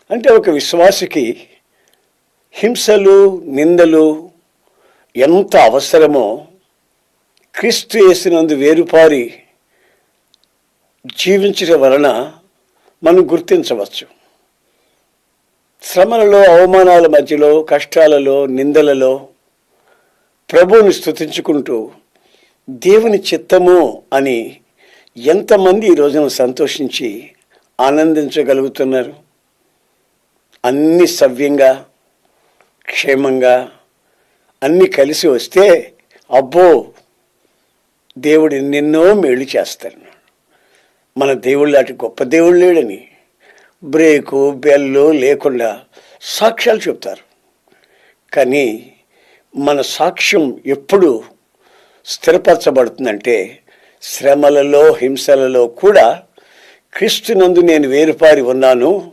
అంటే ఒక విశ్వాసికి హింసలు, నిందలు ఎంత అవసరమో క్రీస్తు యేసునందు వేరుపారి జీవించడం వలన మనం గుర్తించవచ్చు. శ్రమలలో, అవమానాల మధ్యలో, కష్టాలలో, నిందలలో ప్రభువుని స్తుతించుకుంటూ దేవుని చిత్తము అని ఎంతమంది ఈ రోజున సంతోషించి ఆనందించగలుగుతున్నారు? అన్ని సవ్యంగా, క్షేమంగా అన్నీ కలిసి వస్తే అబ్బో, దేవుడు ఎన్నెన్నో మేలు చేస్తాడు. మన దేవుళ్ళు అటు గొప్ప దేవుడు లేడని బ్రేకు బెల్లు లేకుండా సాక్ష్యాలు చెప్తారు. కానీ మన సాక్ష్యం ఎప్పుడు స్థిరపరచబడుతుందంటే శ్రమలలో, హింసలలో కూడా క్రీస్తునందు నేను వేరుపారి ఉన్నాను,